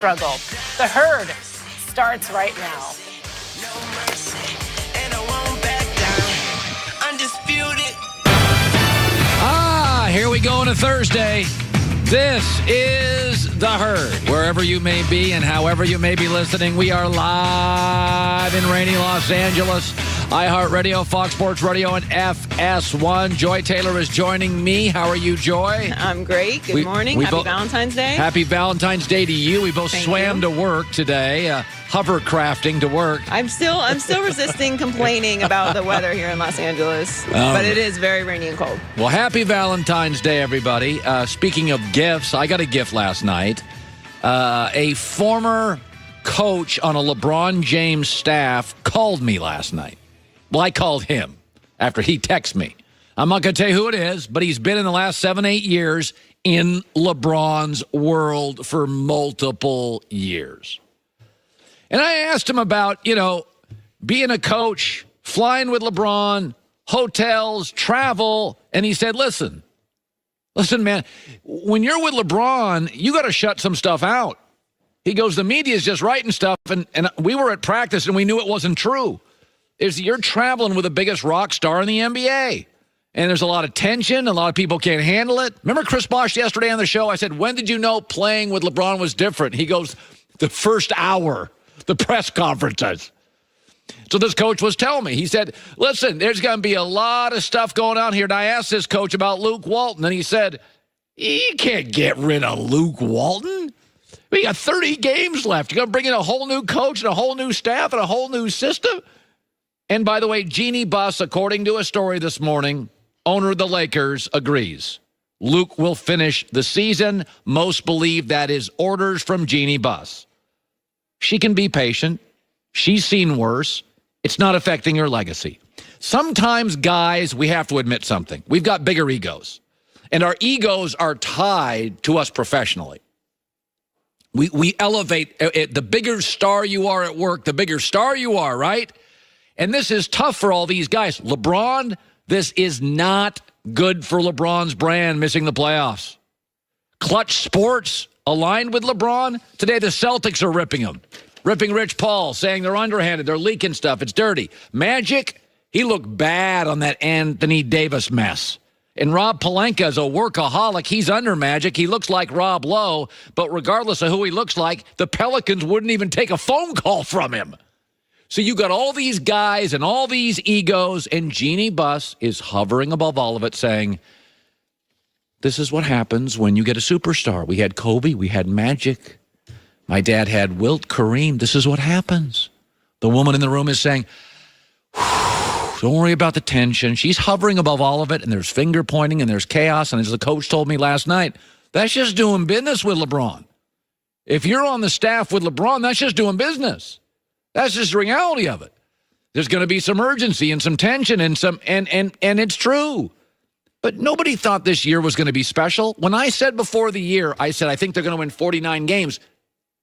struggle. The Herd starts right now. Here we go on a Thursday. This is The Herd. Wherever you may be and however you may be listening, we are live in rainy Los Angeles. iHeartRadio, Fox Sports Radio, and FS1. Joy Taylor is joining me. How are you, Joy? I'm great. Good morning. Happy Valentine's Day. Happy Valentine's Day to you. We both swam to work today, hovercrafting to work. I'm still resisting complaining about the weather here in Los Angeles, but it is very rainy and cold. Well, happy Valentine's Day, everybody. Speaking of gifts, I got a gift last night. A former coach on a LeBron James staff called me last night. Well, I called him after he texted me. I'm not going to tell you who it is, but he's been in the last 7-8 years in LeBron's world for multiple years. And I asked him about, being a coach, flying with LeBron, hotels, travel, and he said, listen, man, when you're with LeBron, you got to shut some stuff out. He goes, the media is just writing stuff, and we were at practice, and we knew it wasn't true. You're traveling with the biggest rock star in the NBA, and there's a lot of tension. A lot of people can't handle it. Remember Chris Bosh yesterday on the show? I said, when did you know playing with LeBron was different? He goes, the first hour, the press conferences. So this coach was telling me, he said, listen, there's going to be a lot of stuff going on here. And I asked this coach about Luke Walton, and he said, you can't get rid of Luke Walton. We got 30 games left. You're going to bring in a whole new coach and a whole new staff and a whole new system? And by the way, Jeannie Buss, according to a story this morning, owner of the Lakrs, agrees. Luke will finish the season. Most believe that is orders from Jeannie Buss. She can be patient. She's seen worse. It's not affecting her legacy. Sometimes, guys, we have to admit something. We've got bigger egos. And our egos are tied to us professionally. We elevate. The bigger star you are at work, the bigger star you are, right? And this is tough for all these guys. LeBron, this is not good for LeBron's brand, missing the playoffs. Clutch Sports, aligned with LeBron. Today, the Celtics are ripping him. Ripping Rich Paul, saying they're underhanded, they're leaking stuff, it's dirty. Magic, he looked bad on that Anthony Davis mess. And Rob Pelinka is a workaholic. He's under Magic. He looks like Rob Lowe, but regardless of who he looks like, the Pelicans wouldn't even take a phone call from him. So you got all these guys and all these egos, and Jeannie Buss is hovering above all of it saying, this is what happens when you get a superstar. We had Kobe, we had Magic. My dad had Wilt, Kareem. This is what happens. The woman in the room is saying, don't worry about the tension. She's hovering above all of it, and there's finger pointing, and there's chaos. And as the coach told me last night, that's just doing business with LeBron. If you're on the staff with LeBron, that's just doing business. That's just the reality of it. There's going to be some urgency and some tension and it's true. But nobody thought this year was going to be special. When I said before the year, I said, I think they're going to win 49 games.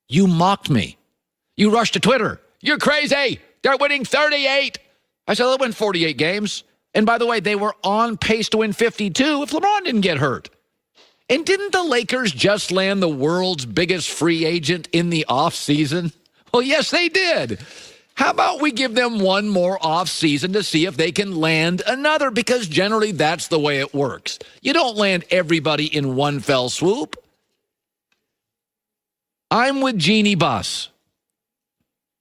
You mocked me. You rushed to Twitter. You're crazy. They're winning 38. I said, they'll win 48 games. And by the way, they were on pace to win 52 if LeBron didn't get hurt. And didn't the Lakers just land the world's biggest free agent in the offseason? Well, yes, they did. How about we give them one more offseason to see if they can land another? Because generally that's the way it works. You don't land everybody in one fell swoop. I'm with Jeannie Buss.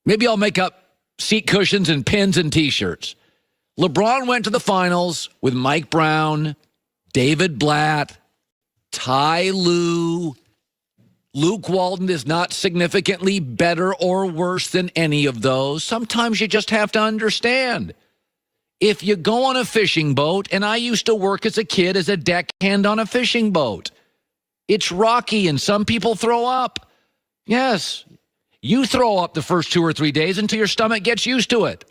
Maybe I'll make up seat cushions and pins and T-shirts. LeBron went to the finals with Mike Brown, David Blatt, Ty Lue. Luke Walton is not significantly better or worse than any of those. Sometimes you just have to understand. If you go on a fishing boat, and I used to work as a kid as a deckhand on a fishing boat, it's rocky and some people throw up. Yes, you throw up the first 2 or 3 days until your stomach gets used to it.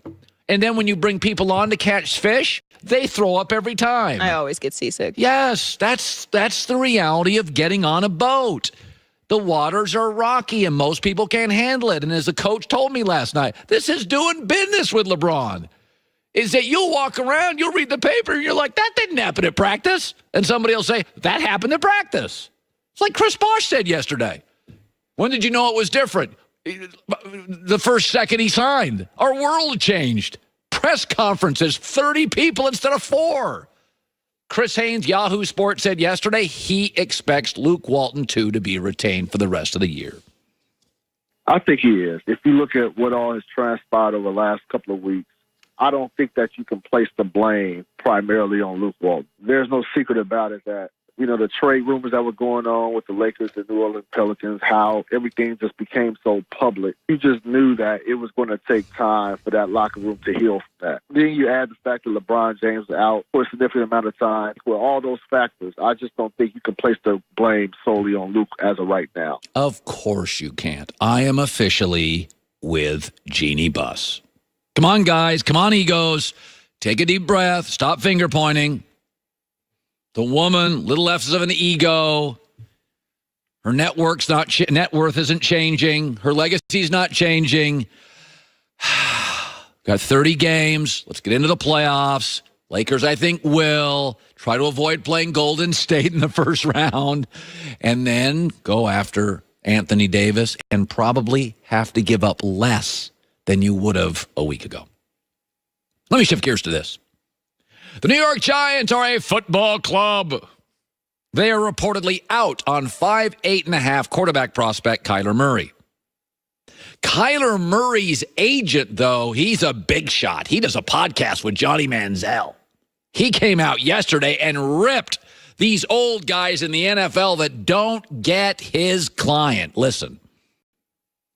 And then when you bring people on to catch fish, they throw up every time. I always get seasick. Yes, that's the reality of getting on a boat. The waters are rocky, and most people can't handle it. And as the coach told me last night, this is doing business with LeBron. Is that you'll walk around, you'll read the paper, and you're like, that didn't happen at practice. And somebody will say, that happened at practice. It's like Chris Bosh said yesterday. When did you know it was different? The first second he signed. Our world changed. Press conferences, 30 people instead of 4. Chris Haynes, Yahoo Sports, said yesterday he expects Luke Walton, too, to be retained for the rest of the year. I think he is. If you look at what all has transpired over the last couple of weeks, I don't think that you can place the blame primarily on Luke Walton. There's no secret about it that, the trade rumors that were going on with the Lakers and New Orleans Pelicans, how everything just became so public. You just knew that it was going to take time for that locker room to heal from that. Then you add the fact that LeBron James is out for a significant amount of time. With all those factors, I just don't think you can place the blame solely on Luke as of right now. Of course you can't. I am officially with Jeannie Buss. Come on, guys. Come on, egos. Take a deep breath. Stop finger pointing. The woman, little F's of an ego. Her net worth isn't changing. Her legacy's not changing. Got 30 games. Let's get into the playoffs. Lakers, I think, will try to avoid playing Golden State in the first round and then go after Anthony Davis and probably have to give up less than you would have a week ago. Let me shift gears to this. The New York Giants are a football club. They are reportedly out on 5'8.5" quarterback prospect Kyler Murray. Kyler Murray's agent, though, he's a big shot. He does a podcast with Johnny Manziel. He came out yesterday and ripped these old guys in the NFL that don't get his client. Listen.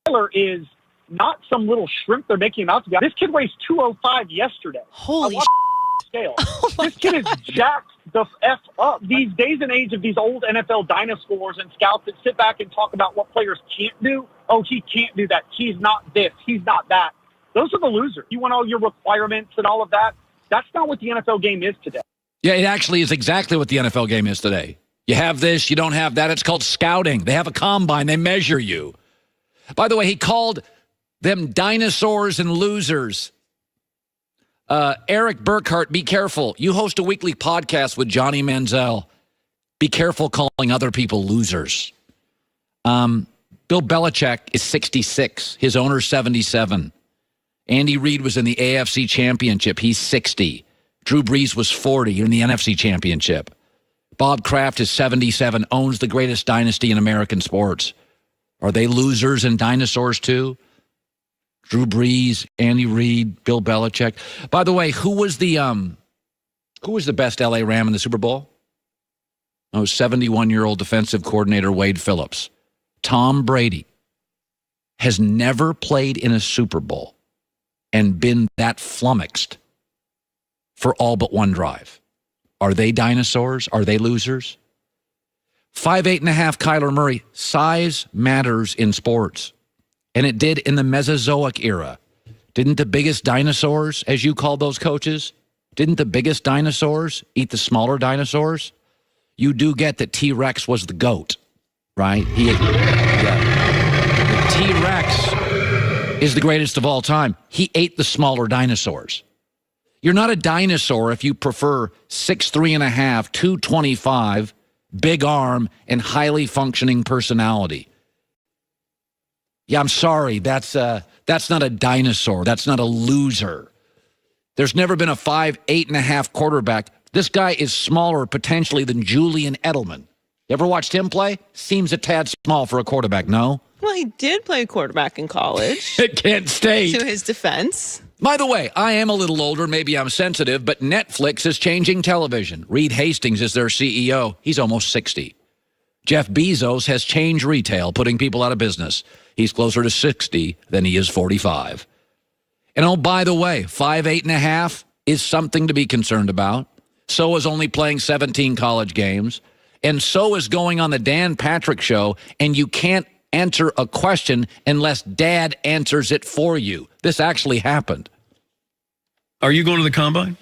Kyler is not some little shrimp they're making him out to be. This kid weighs 205 yesterday. Holy scale. Oh this kid is jacked the F up. These days and age of these old NFL dinosaurs and scouts that sit back and talk about what players can't do. Oh, he can't do that. He's not this. He's not that. Those are the losers. You want all your requirements and all of that. That's not what the NFL game is today. Yeah, it actually is exactly what the NFL game is today. You have this, you don't have that. It's called scouting. They have a combine. They measure you. By the way, he called them dinosaurs and losers. Eric Burkhart, be careful. You host a weekly podcast with Johnny Manziel. Be careful calling other people losers. Bill Belichick is 66. His owner's 77. Andy Reid was in the AFC Championship. He's 60. Drew Brees was 40 in the NFC Championship. Bob Kraft is 77, owns the greatest dynasty in American sports. Are they losers and dinosaurs too? Drew Brees, Andy Reid, Bill Belichick. By the way, who was the best LA Ram in the Super Bowl? Oh, 71-year-old defensive coordinator Wade Phillips. Tom Brady has never played in a Super Bowl and been that flummoxed for all but one drive. Are they dinosaurs? Are they losers? 5'8.5" Kyler Murray. Size matters in sports. And it did in the Mesozoic era. Didn't the biggest dinosaurs, as you called those coaches, didn't the biggest dinosaurs eat the smaller dinosaurs? You do get that T-Rex was the goat, right? The T-Rex is the greatest of all time. He ate the smaller dinosaurs. You're not a dinosaur if you prefer 6'3.5", 225, big arm, and highly functioning personality. Yeah, I'm sorry. That's not a dinosaur. That's not a loser. There's never been a 5'8.5" quarterback. This guy is smaller potentially than Julian Edelman. You ever watched him play? Seems a tad small for a quarterback, no? Well, he did play quarterback in college. At Kent State. To his defense. By the way, I am a little older. Maybe I'm sensitive, but Netflix is changing television. Reed Hastings is their CEO. He's almost 60. Jeff Bezos has changed retail, putting people out of business. He's closer to 60 than he is 45. And oh, by the way, 5'8.5" is something to be concerned about. So is only playing 17 college games. And so is going on the Dan Patrick Show, and you can't answer a question unless Dad answers it for you. This actually happened. Are you going to the Combine?